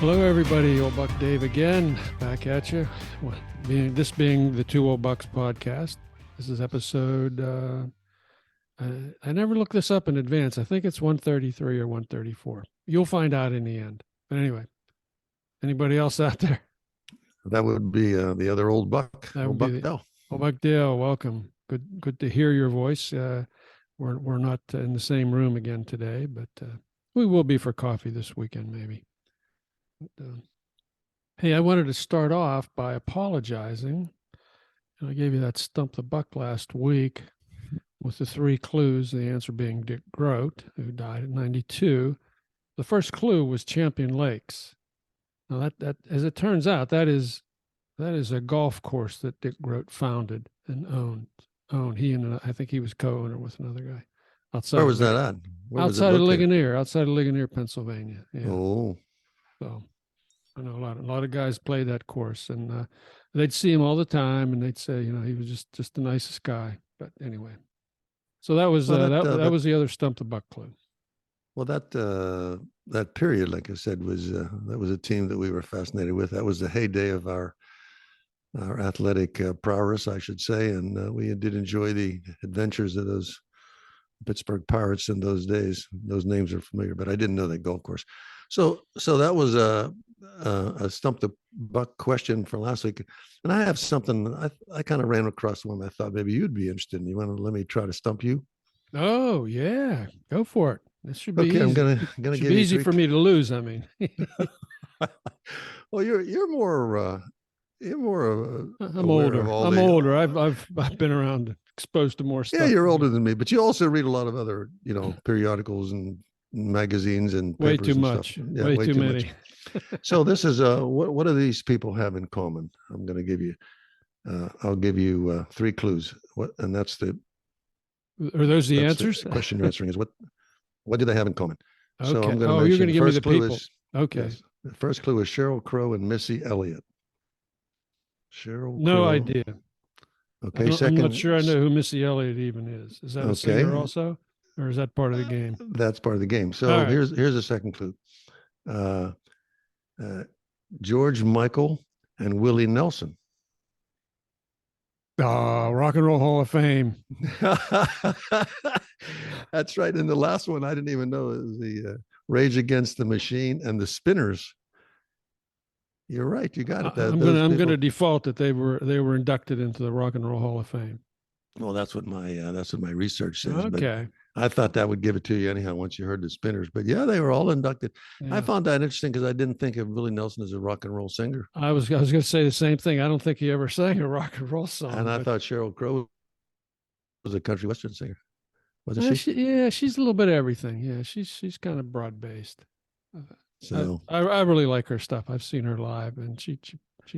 Hello, everybody. Old Buck Dave again, back at you. This being the Two Old Bucks podcast. This is episode. I never looked this up in advance. I think it's 133 or 134. You'll find out in the end. But anyway, anybody else out there? That would be the other old Buck. Old Buck Dale. Old Buck Dale, welcome. Good to hear your voice. We're not in the same room again today, but we will be for coffee this weekend, maybe. Hey, I wanted to start off by apologizing. I gave you that Stump the Buck last week with the 3 clues, the answer being Dick Groat, who died at 92. The first clue was Champion Lakes. Now, that as it turns out, that is a golf course that Dick Groat founded and owned. He and I think he was co-owner with another guy. Where was that at? Outside of Ligonier, Pennsylvania. Yeah. Oh. So I know a lot of guys play that course, and they'd see him all the time, and they'd say, he was just the nicest guy. But anyway, so that was that was the other Stump the Buck clue. Well, that period, like I said, was that was a team that we were fascinated with. That was the heyday of our athletic prowess, I should say, and we did enjoy the adventures of those Pittsburgh Pirates in those days. Those names are familiar, but I didn't know that golf course. So that was a Stump the Buck question for last week, and I have something. I kind of ran across one I thought maybe you'd be interested in. You want to let me try to stump you? Oh yeah, go for it. This should be okay. Easy. I'm gonna give you easy for me to lose. I mean, well, you're more. I'm older. I've been around, exposed to more stuff. Yeah, you're older than me, but you also read a lot of other, periodicals and magazines and way papers too and much. Stuff. Yeah, way too many. So this is what do these people have in common? I'm going to give you. I'll give you 3 clues. And that's the. Are those the answers? The question you're answering is what do they have in common? Okay. So I'm going to. You're going to give me the people. Okay. Yes, the first clue is Sheryl Crow and Missy Elliott. Sheryl. No Crow. idea. Okay. I'm not sure I know who Missy Elliott even is. Is that a singer also, or is that part of the game? That's part of the game. So right. here's a second clue. George Michael and Willie Nelson. Rock and Roll Hall of Fame. That's right. And the last one I didn't even know is the Rage Against the Machine and the Spinners. You're right. You got it. I'm going to default that they were inducted into the Rock and Roll Hall of Fame. Well, that's what my research says. Okay. But I thought that would give it to you anyhow once you heard the Spinners. But yeah, they were all inducted. Yeah. I found that interesting because I didn't think of Willie Nelson as a rock and roll singer. I was going to say the same thing. I don't think he ever sang a rock and roll song. And I thought Sheryl Crow was a country western singer. Wasn't she? She's a little bit of everything. Yeah, she's kind of broad based. So I really like her stuff. I've seen her live, and she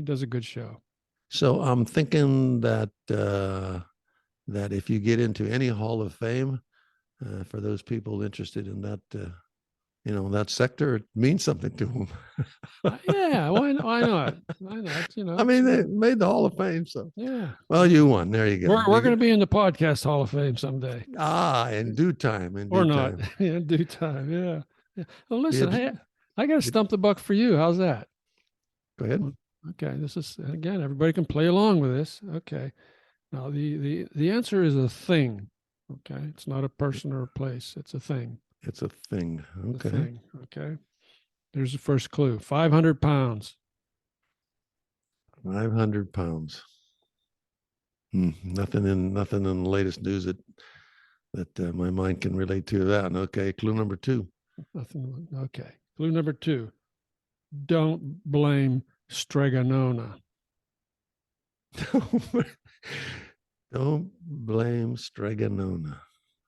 does a good show. So I'm thinking that that if you get into any Hall of Fame, for those people interested in that, that sector, it means something to them. Yeah, why not? Why not? I mean, they made the Hall of Fame, so yeah. Well, you won. There you go. We're going to be in the podcast Hall of Fame someday. In due time. Or not. Yeah, in due time. Yeah. Well, listen, I got to stump the buck for you. How's that? Go ahead. Okay. This is, again, everybody can play along with this. Okay. Now, the answer is a thing. Okay. It's not a person or a place. It's a thing. It's a thing. Okay. A thing. Okay. There's the first clue. 500 pounds. 500 pounds. Nothing in the latest news that my mind can relate to that. Okay. Clue number 2. Nothing. Okay. Clue number 2. Don't blame Stregonona. Don't blame Stregonona.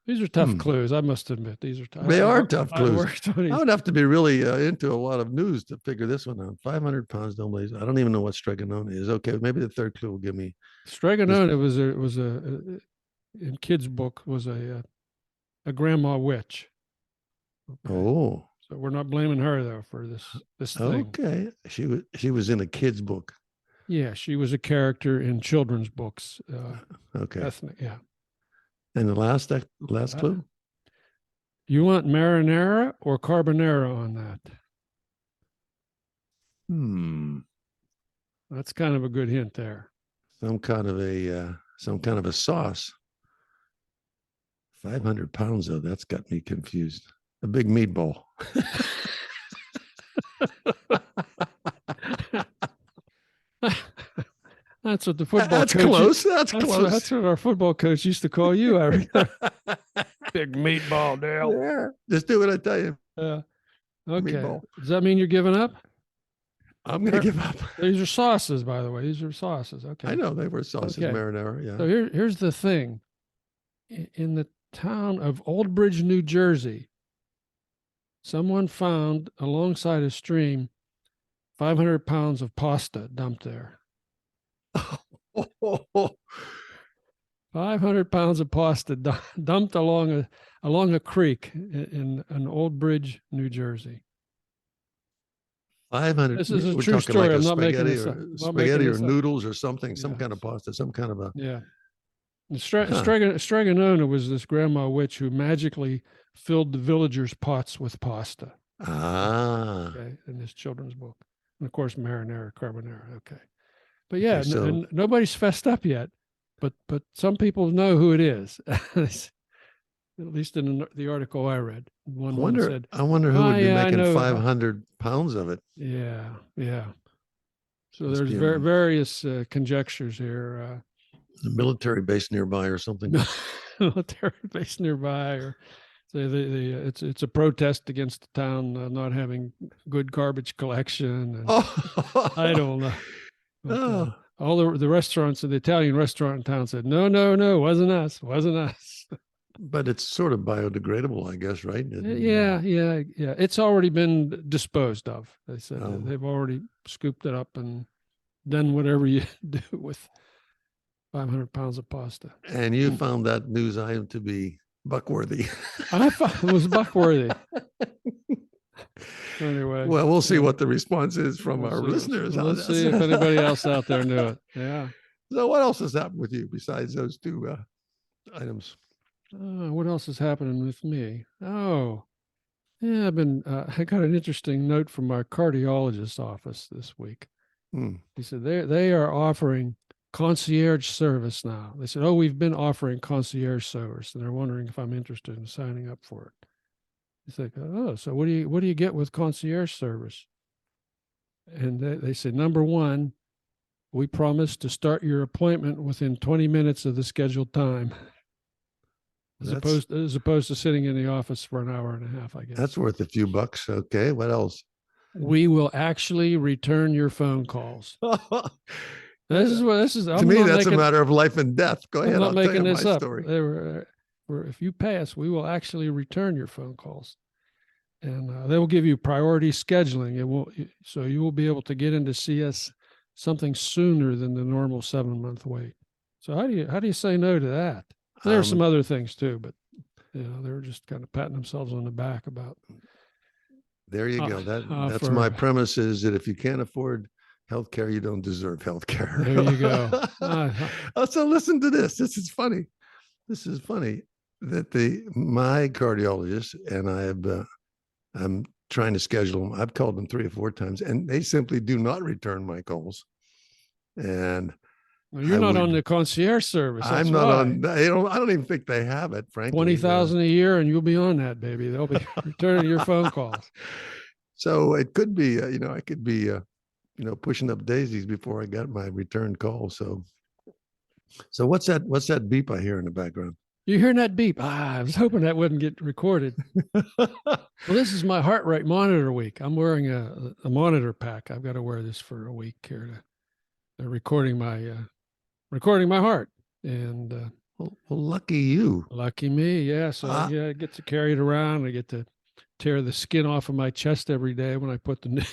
These are tough clues. I must admit, these are tough. They are tough clues. I would have to be really into a lot of news to figure this one out. 500 pounds, don't blame. I don't even know what Stregonona is. Okay, maybe the third clue will give me. Stregonona was a in kids' book was a grandma witch. Okay. Oh. So we're not blaming her though for this thing. Okay, she was in a kid's book. Yeah, she was a character in children's books. Okay. Ethnic, yeah. And the last clue? You want marinara or carbonara on that? Hmm. That's kind of a good hint there. Some kind of a sauce. 500 pounds though. That's got me confused. A big meatball. That's what the football That's coach. close. That's That's close. what our football coach used to call you. Big meatball, Dale. Yeah. Just do what I tell you. Okay. Meatball. Does that mean you're giving up? I'm going to give up. These are sauces, by the way. These are sauces. Okay. I know they were sausage Okay. marinara. Yeah. So here's the thing. In the town of Old Bridge, New Jersey, someone found alongside a stream 500 pounds of pasta dumped there. 500 pounds of pasta dumped along a creek in Old Bridge, New Jersey. 500. This is a we're true talking story. like I'm a not making spaghetti this or up. spaghetti or noodles or something, some Yeah. kind of pasta, some kind of a. Yeah. Stregonona was this grandma witch who magically filled the villagers' pots with pasta. Ah. Okay, in this children's book, and of course marinara, carbonara. Okay, but yeah, Okay, so and nobody's fessed up yet, but some people know who it is. At least in the article I read, one woman said, I wonder who "Oh, would be yeah, I making know." 500 pounds of it. Yeah, yeah. So Must there's be a various conjectures here. military base nearby or something. Military base nearby, or it's a protest against the town not having good garbage collection, and I don't know. But, all the restaurants, the Italian restaurant in town said, no, wasn't us. But it's sort of biodegradable, I guess, right? Yeah. It's already been disposed of. They said Oh. they've already scooped it up and done whatever you do with 500 pounds of pasta. And you found that news item to be buckworthy. I thought it was buckworthy. Anyway, well, we'll see what the response is from our listeners. Let's see if anybody else out there knew it. Yeah. So, what else has happened with you besides those two items? What else is happening with me? Oh, yeah, I got an interesting note from our cardiologist office this week. He said they are offering concierge service now. They said, we've been offering concierge service, and they're wondering if I'm interested in signing up for it. He's like, so what do you get with concierge service? And they said, number one, we promise to start your appointment within 20 minutes of the scheduled time. As opposed to sitting in the office for an hour and a half, I guess. That's worth a few bucks. Okay. What else? We will actually return your phone calls. This is to me, that's a matter of life and death. Go ahead. I'm not making tell you this my up. Story. If you pay us, we will actually return your phone calls, and they will give you priority scheduling. So you will be able to get in to see us something sooner than the normal 7-month wait. So how do you say no to that? There are some other things too, but they were just kind of patting themselves on the back about. There you go. That's my premise: is that if you can't afford healthcare, you don't deserve healthcare. There you go. So listen to this. This is funny. That my cardiologist and I'm trying to schedule them. I've called them 3 or 4 times, and they simply do not return my calls. And you're not on the concierge service. I'm not on. I don't even think they have it. Frankly, $20,000 a year, and you'll be on that, baby. They'll be returning your phone calls. So it could be, I could be, pushing up daisies before I got my return call. So what's that? What's that beep I hear in the background? You hearing that beep? I was hoping that wouldn't get recorded. Well, this is my heart rate monitor week. I'm wearing a monitor pack. I've got to wear this for a week here. They're recording my heart, and well, lucky you. Lucky me, yeah. So I get to carry it around. I get to tear the skin off of my chest every day when I put the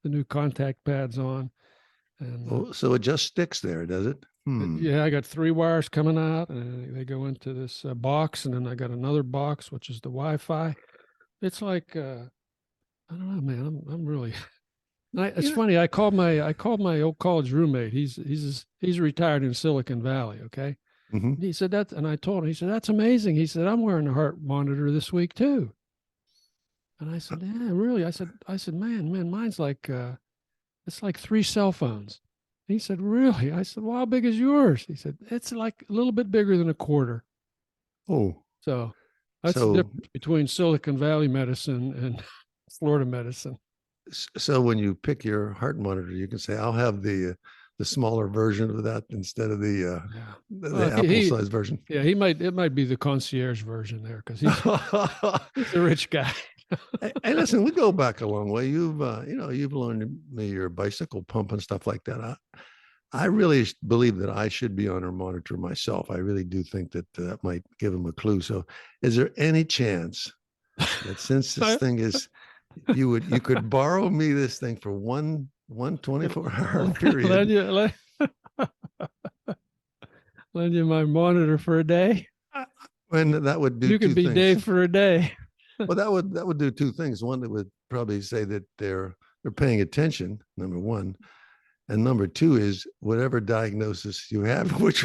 new contact pads on. And so it just sticks there, does it? Yeah, I got 3 wires coming out, and they go into this box, and then I got another box, which is the Wi-Fi. It's like I don't know, man. I'm really. It's funny. I called my old college roommate. He's retired in Silicon Valley. Okay. Mm-hmm. He said that, and I told him. He said, that's amazing. He said, I'm wearing a heart monitor this week too. And I said, yeah, really? I said, man, mine's like it's like 3 cell phones. He said, really? I said, well, how big is yours? He said, it's like a little bit bigger than a quarter. Oh, So that's the so difference between Silicon Valley medicine and Florida medicine. so when you pick your heart monitor, you can say, "I'll have the smaller version of that instead of Yeah. the Apple size version." Yeah, it might be the concierge version there because he's a rich guy. Hey, listen, we go back a long way. You've loaned me your bicycle pump and stuff like that. I really believe that I should be on her monitor myself. I really do think that that might give him a clue. So, is there any chance that since this thing is, you could borrow me this thing for one 24-hour period? Lend you my monitor for a day. And that would do You two could be things. Dave for a day. Well, that would do two things. One, that would probably say that they're paying attention, number one. And number two is whatever diagnosis you have, which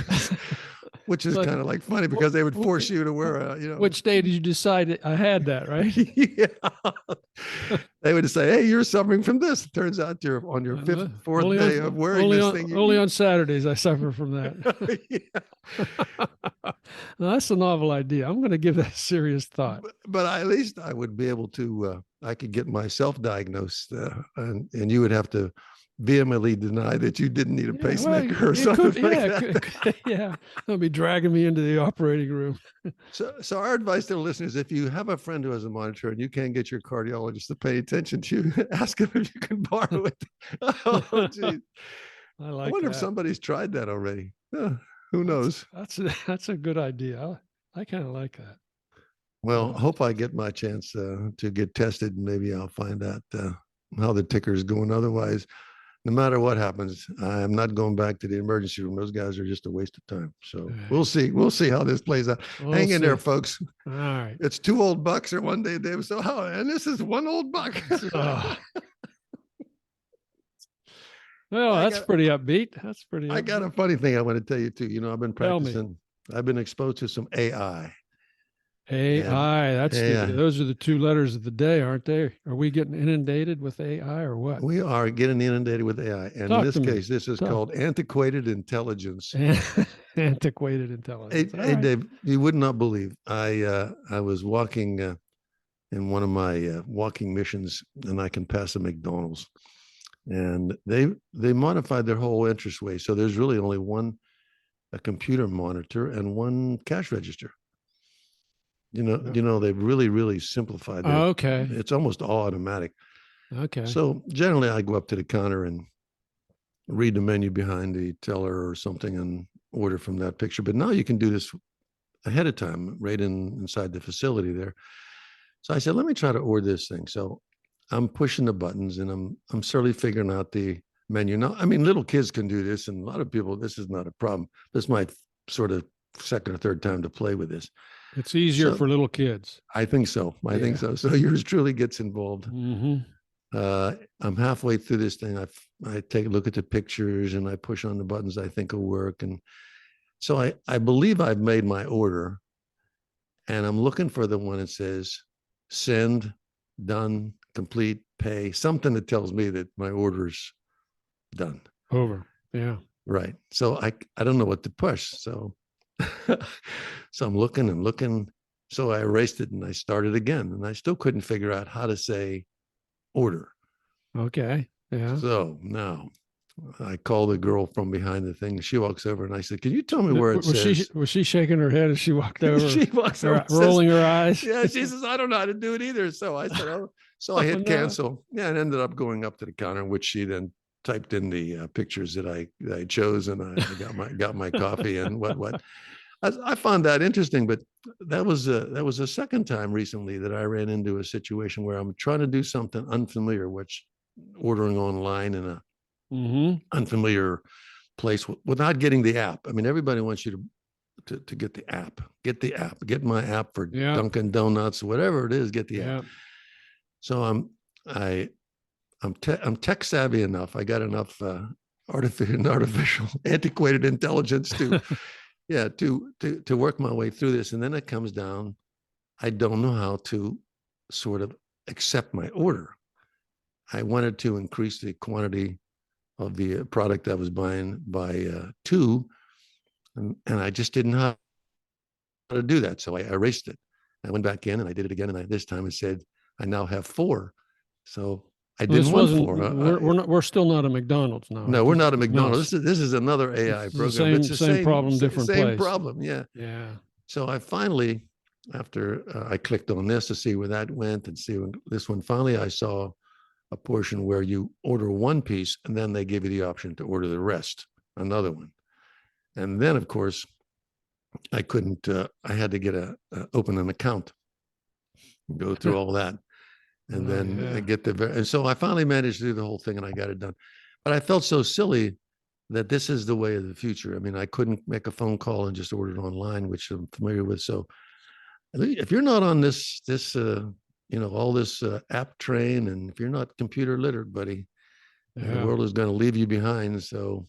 is kind of like funny because they would force you to wear a. Which day did you decide I had that, right? Yeah. They would say, "Hey, you're suffering from this." It turns out you're on your fourth day of wearing this thing. Only on Saturdays I suffer from that. Yeah. Now, that's a novel idea. I'm going to give that serious thought. But at least I would be able to. I could get myself diagnosed, and you would have to vehemently deny that you didn't need a pacemaker or something like that. They'll be dragging me into the operating room. So our advice to the listeners: if you have a friend who has a monitor and you can't get your cardiologist to pay attention to you, ask him if you can borrow it. Oh, geez. I wonder if somebody's tried that already. Who knows? That's a good idea. I kind of like that. Well, I hope I get my chance to get tested. Maybe I'll find out how the ticker is going. Otherwise, no matter what happens, I'm not going back to the emergency room. Those guys are just a waste of time. So we'll see. We'll see how this plays out. Hang in there, folks. All right. It's 2 old bucks or one day, Dave. So, and this is 1 old buck. Well, that's pretty upbeat. That's pretty. I got a funny thing I want to tell you too. I've been practicing. I've been exposed to some AI. AI. Those are the 2 letters of the day, aren't they? Are we getting inundated with AI or what? We are getting inundated with AI, and in this case, this is called Antiquated Intelligence. Antiquated Intelligence. Hey, Dave, you would not believe. I was walking in one of my walking missions, and I can pass a McDonald's, and they modified their whole entranceway, so there's really only a computer monitor and 1 cash register. They've really simplified that. Okay. It's almost all automatic. Okay. So generally I go up to the counter and read the menu behind the teller or something and order from that picture. But now you can do this ahead of time, right inside the facility there. So I said, let me try to order this thing. So I'm pushing the buttons and I'm slowly figuring out the menu. Now, I mean, little kids can do this, and a lot of people, this is not a problem. This is my sort of second or third time to play with this. It's easier for little kids. I think so. I think so. So yours truly gets involved. Mm-hmm. I'm halfway through this thing. I take a look at the pictures and I push on the buttons I think will work. And so I believe I've made my order, and I'm looking for the one that says send, done, complete, pay, something that tells me that my order's done. Over. Yeah. Right. So I don't know what to push. So I'm looking and looking. So I erased it and I started again, and I still couldn't figure out how to say order. Okay. Yeah. So now I call the girl from behind the thing. She walks over and I said, "Can you tell me where it says?" Was she shaking her head as she walked over? She walks over, rolling her eyes. Yeah, she says, "I don't know how to do it either." So I said, "Oh," so I hit cancel. Yeah, and ended up going up to the counter, which she then typed in the pictures that I chose, and I got my coffee and what. I found that interesting, but that was a second time recently that I ran into a situation where I'm trying to do something unfamiliar, which ordering online in a unfamiliar place without getting the app. I mean, everybody wants you to get the app, get my app for Dunkin' Donuts, whatever it is, get the app. So I'm tech savvy enough. I got enough artificial antiquated intelligence to work my way through this. And then it comes down, I don't know how to sort of accept my order. I wanted to increase the quantity of the product I was buying by two, and I just didn't know how to do that. So I erased it. I went back in and I did it again, and this time it said I now have four. So I didn't want four. We're still not a McDonald's now. No, right? we're not a McDonald's. This is another AI program. It's the same problem, different same place. problem. Yeah. Yeah. So I finally, after I clicked on this to see where that went and see this one, finally I saw a portion where you order one piece and then they give you the option to order the rest, another one. And then, of course, I couldn't, I had to get open an account, go through all that. And then get and so I finally managed to do the whole thing and I got it done. But I felt so silly that this is the way of the future. I mean, I couldn't make a phone call and just order it online, which I'm familiar with. So if you're not on this, all this app train, and if you're not computer literate, buddy, the world is going to leave you behind. So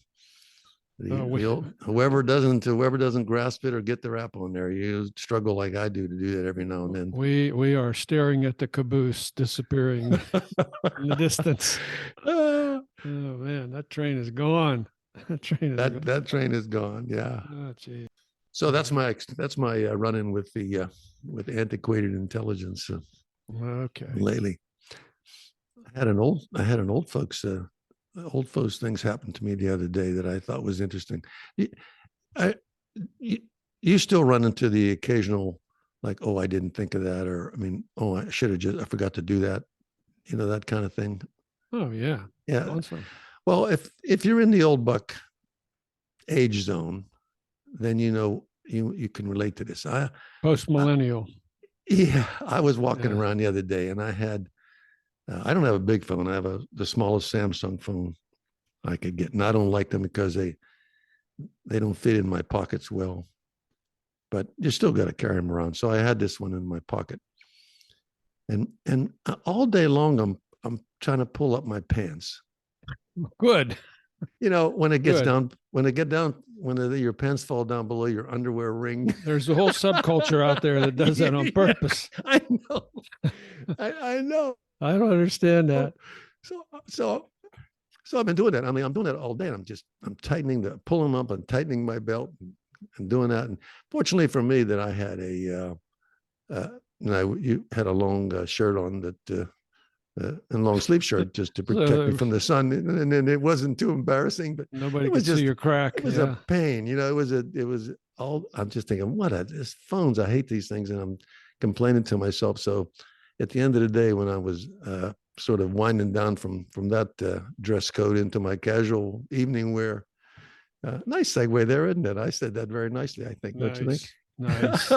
whoever doesn't grasp it or get their app on there, you struggle like I do to do that every now and then. We are staring at the caboose disappearing in the distance. Oh man, that train is gone. That train is gone. Yeah. Oh gee. So that's my run-in with the with Antiquated Intelligence. Okay. Lately, I had an old folks things happened to me the other day that I thought was interesting. You still run into the occasional, like, oh, I didn't think of that, or I mean, oh, I forgot to do that, that kind of thing. Oh yeah. Yeah. Awesome. Well, if you're in the old buck age zone, then you can relate to this. Post-millennial. I was walking around the other day and I had, I don't have a big phone. I have the smallest Samsung phone I could get. And I don't like them because they don't fit in my pockets well, but you still got to carry them around. So I had this one in my pocket, and all day long, I'm trying to pull up my pants. Good. When it gets down, when your pants fall down below your underwear ring. There's a whole subculture out there that does that on purpose. I know. I know. I don't understand that. So I've been doing that. I mean, I'm doing that all day. I'm pulling them up and tightening my belt and doing that. And fortunately for me, that I had you had a long shirt on that. And long sleeve shirt just to protect me from the sun, and it wasn't too embarrassing. But nobody could see your crack. It was a pain, it was all. I'm just thinking, this phones. I hate these things, and I'm complaining to myself. So, at the end of the day, when I was sort of winding down from that dress code into my casual evening wear, nice segue there, isn't it? I said that very nicely, I think. Nice. Don't you think? Nice.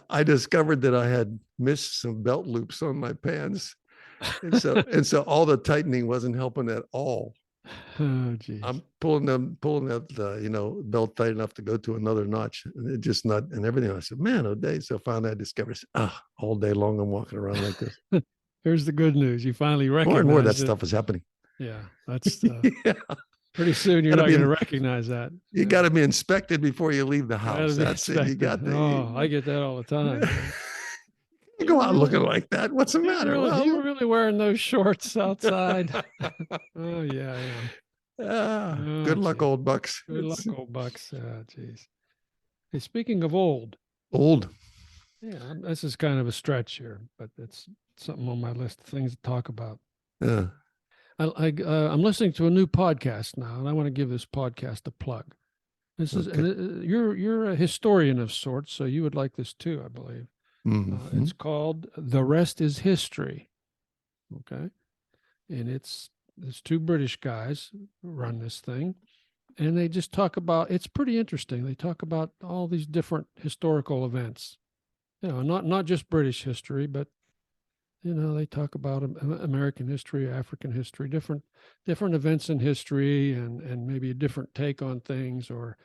I discovered that I had missed some belt loops on my pants, and so all the tightening wasn't helping at all. Oh, geez. I'm pulling that belt tight enough to go to another notch, and it just not and everything. I said, man, oh day. So finally I discovered, all day long I'm walking around like this. Here's the good news: you finally recognize more and more of that stuff is happening. Yeah, that's pretty soon you're not going to recognize that. You got to be inspected before you leave the house. That's it. You got to. Oh, I get that all the time. You go out looking like that. What's the matter? You're really wearing those shorts outside. Oh yeah. Good luck, old bucks. Good luck, old bucks. Geez. Hey, speaking of old. Yeah, this is kind of a stretch here, but it's something on my list of things to talk about. Yeah. I'm listening to a new podcast now, and I want to give this podcast a plug. This is you're a historian of sorts, so you would like this too, I believe. Mm-hmm. It's called "The Rest Is History." Okay, and it's two British guys who run this thing, and they just talk about. It's pretty interesting. They talk about all these different historical events. Not just British history, but they talk about American history, African history, different events in history, and maybe a different take on things, or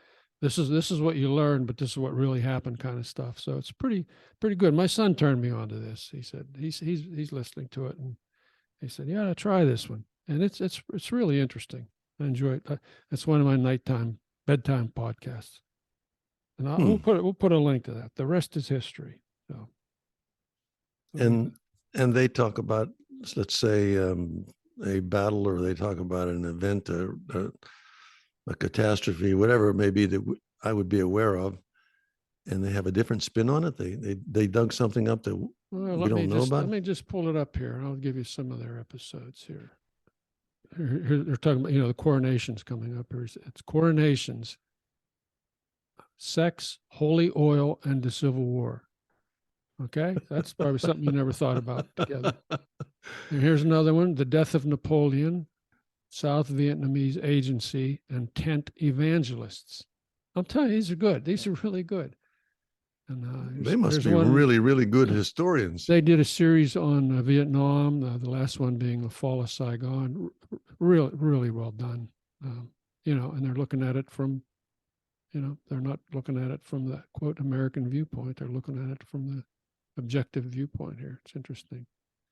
this is what you learned, but this is what really happened, kind of stuff. So it's pretty good. My son turned me on to this. He said he's listening to it, and he said, "Yeah, try this one," and it's really interesting. I enjoy it. It's one of my bedtime podcasts, and we'll put a link to that. The rest is history. So. And they talk about, let's say, a battle or they talk about an event, a catastrophe, whatever it may be that I would be aware of, and they have a different spin on it. They dug something up that Well, we don't know about. let me just pull it up here, and I'll give you some of their episodes here. They're talking about, the coronations coming up here. It's coronations, sex, holy oil, and the Civil War. Okay, that's probably something you never thought about together. And here's another one: the death of Napoleon, South Vietnamese agency, and tent evangelists. I'm telling you, these are good. These are really good. And they must be really, really good historians. They did a series on Vietnam, the last one being the fall of Saigon. Really, really well done. And they're looking at it from, they're not looking at it from the quote American viewpoint. They're looking at it from the objective viewpoint here. It's interesting.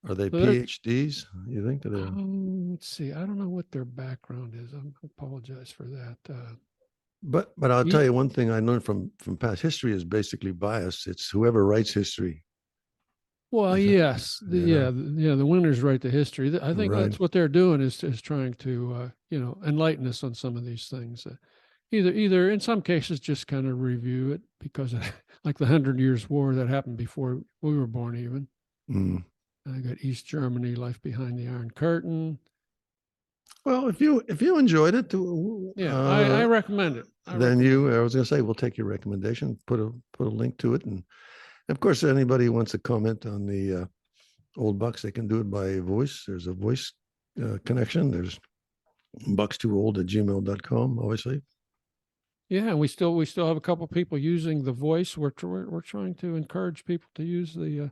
Are they PhDs? You think? Let's see. I don't know what their background is. I apologize for that. But I'll tell you one thing I learned from past history is basically bias. It's whoever writes history. Well, yes, the winners write the history. I think that's what they're doing is trying to enlighten us on some of these things. Either in some cases just kind of review it because like the 100 Years' War that happened before we were born even. I got East Germany, Life Behind the Iron Curtain. Well, if you enjoyed it, I recommend it. I was going to say, we'll take your recommendation, put a link to it, and of course, anybody who wants to comment on the old bucks, they can do it by voice. There's a voice connection. There's BUCKSTWOOLD@gmail.com, obviously. Yeah, and we still have a couple people using the voice. We're trying to encourage people to use the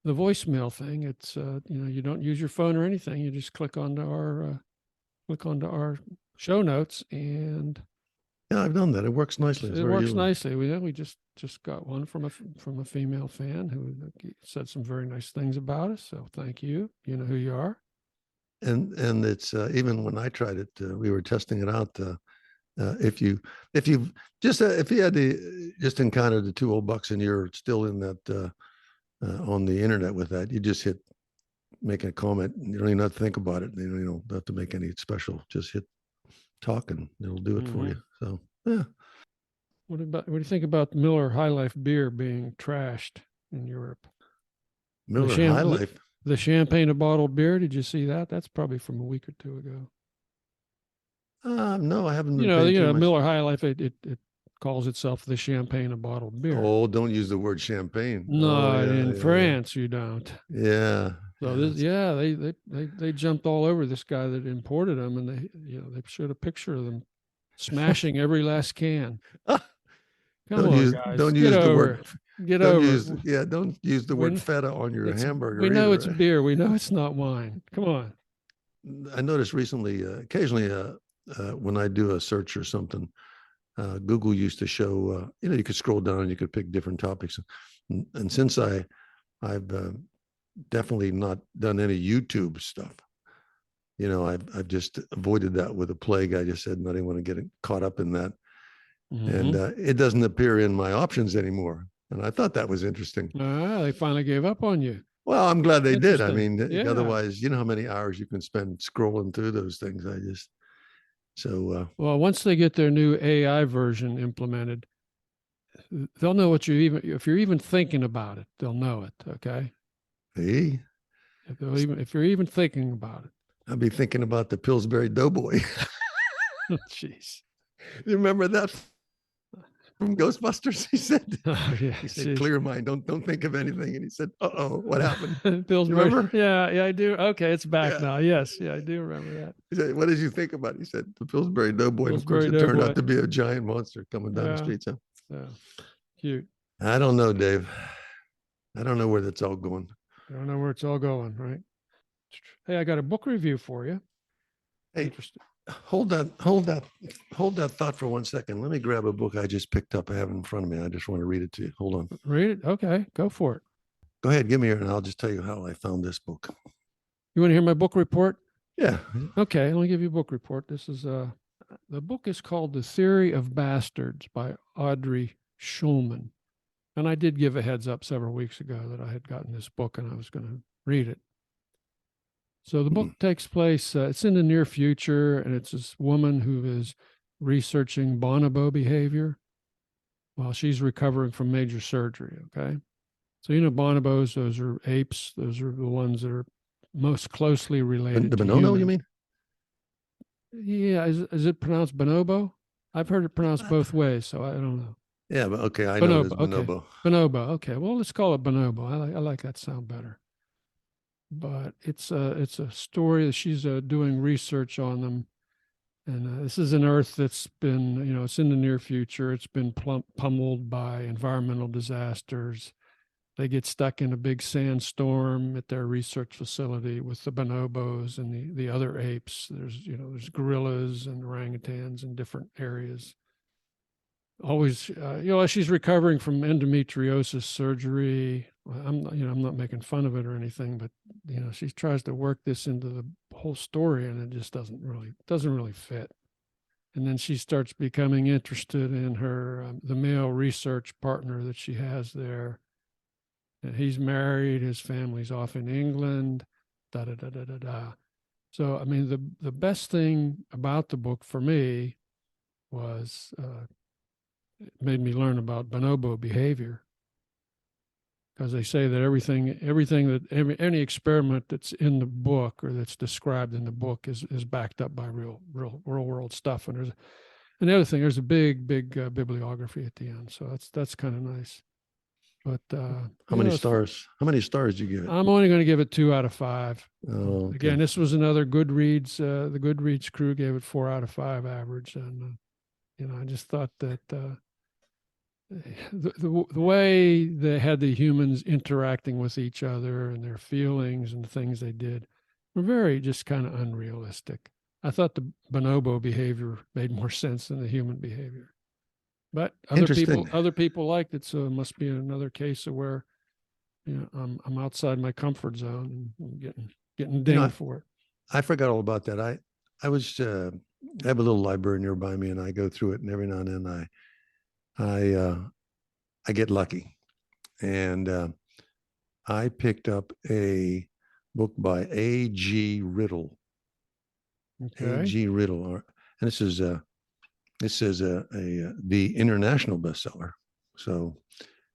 voicemail thing. It's you don't use your phone or anything. You just click onto our show notes, and yeah, I've done that. It works nicely. It works nicely. We just got one from a female fan who said some very nice things about us. So thank you. You know who you are. And it's even when I tried it, we were testing it out. If you had just encountered the two old bucks and you're still in that on the internet with that, you just hit make a comment. You don't even have to think about it. You don't have to make any special. Just hit talk and it'll do it for you. So yeah. What do you think about Miller High Life beer being trashed in Europe? Miller High Life, the champagne of bottled beer. Did you see that? That's probably from a week or two ago. No, I haven't. Miller High Life. It calls itself the champagne of bottled beer. Oh, don't use the word champagne. No, in France you don't. Yeah. So they jumped all over this guy that imported them, and they showed a picture of them smashing every last can. Don't use the word feta on your hamburger. We know it's beer. We know it's not wine. Come on. I noticed recently, occasionally, when I do a search or something, Google used to show, you could scroll down and you could pick different topics. And since I've definitely not done any YouTube stuff, I've just avoided that with a plague. I just said, I didn't want to get caught up in that. And it doesn't appear in my options anymore. And I thought that was interesting. They finally gave up on you. Well, I'm glad they did. I mean, otherwise, you know how many hours you can spend scrolling through those things. Well, once they get their new AI version implemented, they'll know if you're even thinking about it, they'll know it. Okay. Hey. If you're even thinking about it. I'll be thinking about the Pillsbury Doughboy. Jeez. You remember that from Ghostbusters? He said, he said, clear mind, don't think of anything. And he said, what happened? Pillsbury. Remember? Yeah, I do. Okay, it's back now. Yes, I do remember that. He said, what did you think about it? He said, the Pillsbury Doughboy. And of course, it turned out to be a giant monster coming down the street. So cute. I don't know, Dave. I don't know where that's all going. I don't know where it's all going, right? Hey, I got a book review for you. Hey, interesting. Hold that thought for 1 second. Let me grab a book I just picked up. I have it in front of me. I just want to read it to you. Hold on. Read it? Okay, go for it. Go ahead, give me it, and I'll just tell you how I found this book. You want to hear my book report? Yeah. Okay, let me give you a book report. This is the book is called The Theory of Bastards by Audrey Schulman. And I did give a heads up several weeks ago that I had gotten this book and I was going to read it. So the book takes place, it's in the near future, and it's this woman who is researching bonobo behavior while she's recovering from major surgery. Okay. So, bonobos, those are apes. Those are the ones that are most closely related The to bonobo, you humans. mean? Yeah. Is it pronounced bonobo? I've heard it pronounced Uh, both ways, so I don't know. Yeah, but okay, I know it as Bonobo. Okay. bonobo. Bonobo. Okay. Well, let's call it bonobo. I like that sound better. But it's a story that she's doing research on them. And this is an Earth that's been, it's in the near future. It's been pummeled by environmental disasters. They get stuck in a big sandstorm at their research facility with the bonobos and the other apes. There's gorillas and orangutans in different areas. Always, as she's recovering from endometriosis surgery, I'm not making fun of it or anything, but she tries to work this into the whole story, and it just doesn't really fit. And then she starts becoming interested in her the male research partner that she has there. And he's married, his family's off in England, da da da da da da. So, I mean, the best thing about the book for me was it made me learn about bonobo behavior, because they say that any experiment that's in the book or that's described in the book is backed up by real world stuff. And the other thing, there's a big bibliography at the end, so that's kind of nice. But How many stars? How many stars do you give it? I'm only going to give it 2 out of 5. Oh, okay. Again, this was another Goodreads. The Goodreads crew gave it 4 out of 5 average, and I just thought that the way they had the humans interacting with each other and their feelings and the things they did were very just kind of unrealistic. I thought the bonobo behavior made more sense than the human behavior. But other people liked it, so it must be another case of where, I'm outside my comfort zone and getting dinged for it. I forgot all about that. I have a little library nearby me, and I go through it, and every now and then I get lucky, and I picked up a book by A.G. Riddle. Okay. A.G. Riddle, and this is the international bestseller. So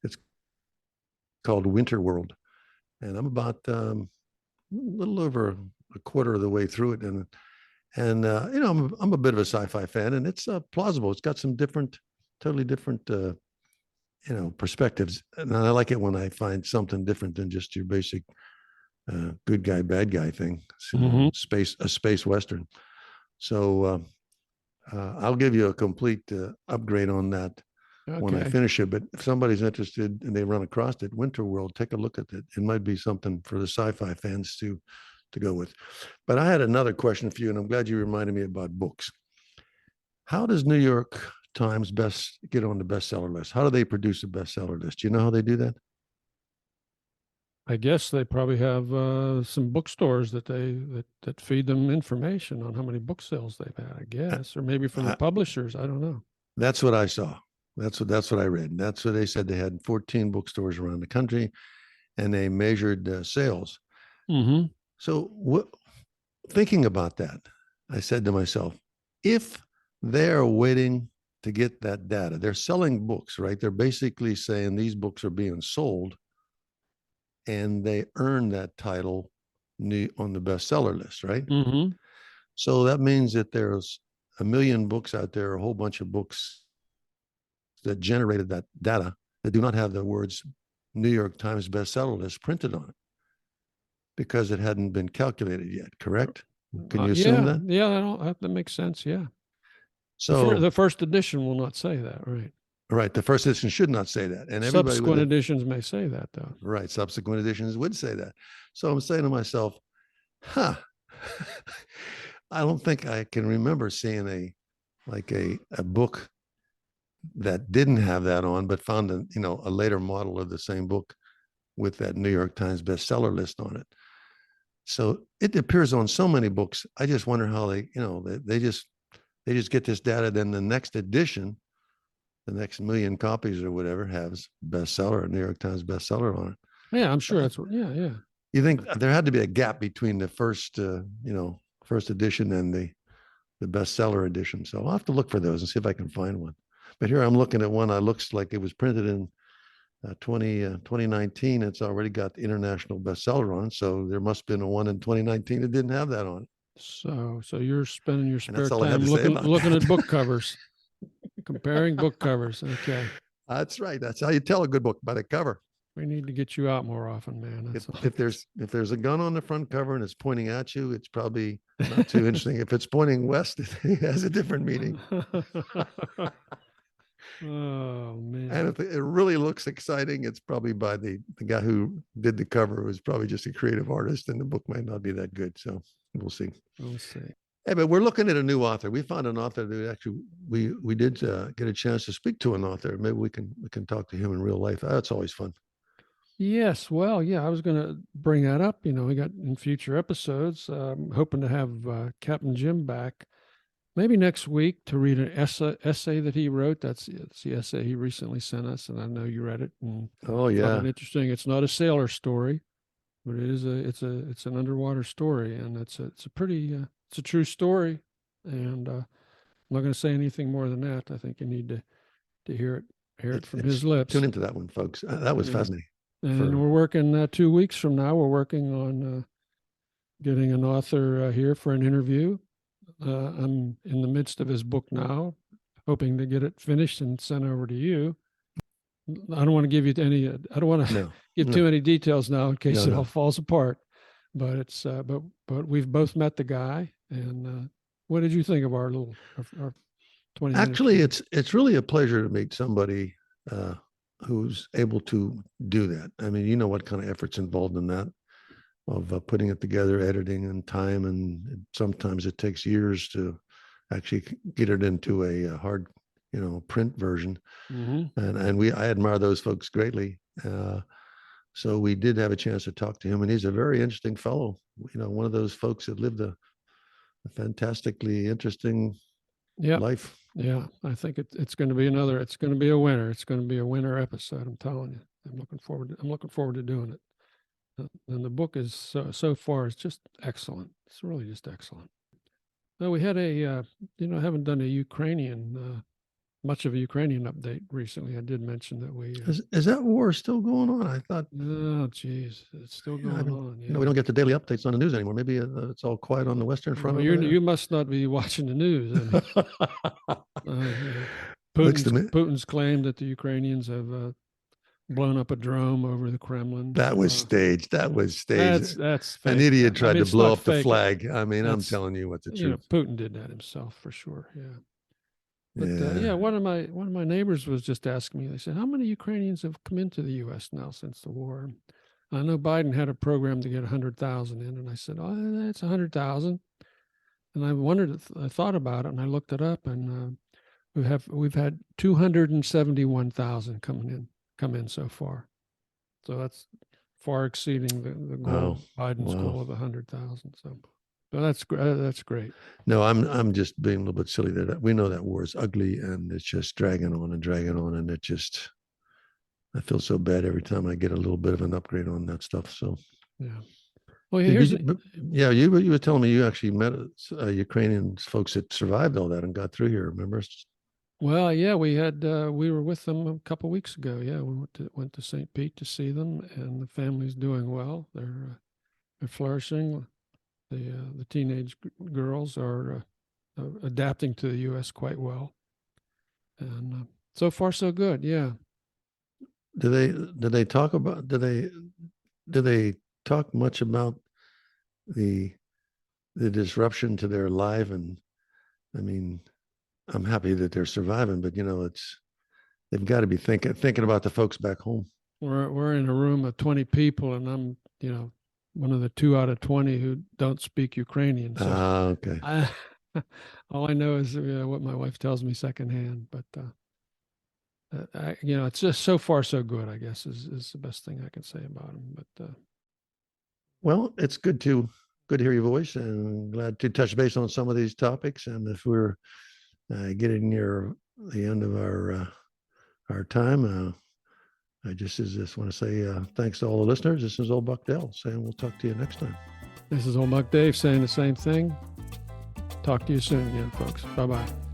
it's called Winter World, and I'm about a little over a quarter of the way through it, and I'm a bit of a sci-fi fan, and it's plausible. It's got some totally different perspectives, and I like it when I find something different than just your basic good guy bad guy thing. So, space western. So I'll give you a complete upgrade on that when I finish it. But if somebody's interested and they run across it, Winter World, take a look at it. It might be something for the sci-fi fans to go with. But I had another question for you, and I'm glad you reminded me about books. How does New York Times best get on the bestseller list? How do they produce a bestseller list? Do you know how they do that? I guess they probably have some bookstores that feed them information on how many book sales they've had, I guess, or maybe from the publishers. I don't know. That's what I saw. That's what I read. That's what they said. They had 14 bookstores around the country, and they measured sales. Mm-hmm. So, thinking about that, I said to myself, if they're waiting to get that data, they're selling books, right? They're basically saying these books are being sold, and they earn that title on the bestseller list, right? Mm-hmm. So that means that there's a million books out there, a whole bunch of books that generated that data that do not have the words New York Times bestseller list printed on it because it hadn't been calculated yet, correct? Can you assume that? Yeah, that makes sense. Yeah. So the first edition will not say that, right? Right. The first edition should not say that. And subsequent editions may say that, though. Right. Subsequent editions would say that. So I'm saying to myself, I don't think I can remember seeing a book that didn't have that on, but found a later model of the same book with that New York Times bestseller list on it. So it appears on so many books. I just wonder how they just get this data. Then the next edition, the next million copies or whatever, has bestseller, a New York Times bestseller on it. Yeah, I'm sure that's what. Yeah. You think there had to be a gap between the first, first edition and the bestseller edition. So I'll have to look for those and see if I can find one. But here I'm looking at one that looks like it was printed in 2019. It's already got the international bestseller on it. So there must have been a one in 2019 that didn't have that on it. So you're spending your And that's spare all I had time to say about looking that. at book covers, comparing book covers. Okay. That's right. That's how you tell a good book, by the cover. We need to get you out more often, man. If there's a gun on the front cover and it's pointing at you, it's probably not too interesting. If it's pointing west, it has a different meaning. Oh man. And if it really looks exciting, it's probably by the guy who did the cover was probably just a creative artist, and the book might not be that good. So we'll see. We'll see. Hey, but we're looking at a new author. We found an author that actually we did get a chance to speak to an author. Maybe we can talk to him in real life. That's always fun. Yes, well, yeah, I was going to bring that up. We got in future episodes, hoping to have Captain Jim back maybe next week to read an essay that he wrote. That's the essay he recently sent us, and I know you read it. And oh yeah, found it interesting. It's not a sailor story, but it's an underwater story, and it's a pretty it's a true story. And I'm not going to say anything more than that. I think you need to hear it from his lips. Tune into that one, folks. That was fascinating. And we're working 2 weeks from now. We're working on getting an author here for an interview. I'm in the midst of his book now, hoping to get it finished and sent over to you. I don't want to give you any. I don't want to give too many details now in case it all falls apart. But it's but we've both met the guy. And what did you think of our 20 minutes? Actually, it's really a pleasure to meet somebody who's able to do that. I mean, you know what kind of effort's involved in that, of putting it together, editing, and time, and sometimes it takes years to actually get it into a hard, print version. Mm-hmm. And I admire those folks greatly. So we did have a chance to talk to him, and he's a very interesting fellow. One of those folks that lived a fantastically interesting life. Yeah, I think it's going to be it's going to be a winner. It's going to be a winner episode. I'm telling you. I'm looking forward to doing it. And the book is so far is just excellent. It's really just excellent. Well, we had haven't done a Ukrainian much of a Ukrainian update recently. I did mention that we is that war still going on? I thought. Oh, geez, it's still going on. Yeah. We don't get the daily updates on the news anymore. Maybe it's all quiet on the Western Front. Well, you must not be watching the news. Putin's claimed that the Ukrainians have blown up a drone over the Kremlin. That was staged. That's fake. An idiot tried to blow up the flag. I mean, I'm telling you what the truth. Putin did that himself for sure. Yeah. But one of my neighbors was just asking me. They said, "How many Ukrainians have come into the U.S. now since the war?" I know Biden had a program to get 100,000 in, and I said, "Oh, that's 100,000." And I thought about it, and I looked it up, and we've had 271,000 come in so far. So that's far exceeding the goal, Biden's goal of 100,000. So. But that's great. No, I'm just being a little bit silly there. We know that war is ugly, and it's just dragging on, and I feel so bad every time I get a little bit of an upgrade on that stuff. So yeah. Well, you were telling me you actually met Ukrainian folks that survived all that and got through here. Remember? Well, yeah, we were with them a couple of weeks ago. Yeah, we went to St. Pete to see them, and the family's doing well. They're flourishing. The teenage girls are adapting to the U.S. quite well, and so far so good. Yeah. Do they talk much about the disruption to their life? And I mean, I'm happy that they're surviving, but they've got to be thinking about the folks back home. We're in a room of 20 people, and I'm one of the 2 out of 20 who don't speak Ukrainian. So okay. All I know is what my wife tells me secondhand. But it's just so far so good, I guess, is the best thing I can say about them. But well, it's good to hear your voice, and glad to touch base on some of these topics. And if we're getting near the end of our time, I just want to say thanks to all the listeners. This is Old Buck Dell saying we'll talk to you next time. This is Old Buck Dave saying the same thing. Talk to you soon again, folks. Bye-bye.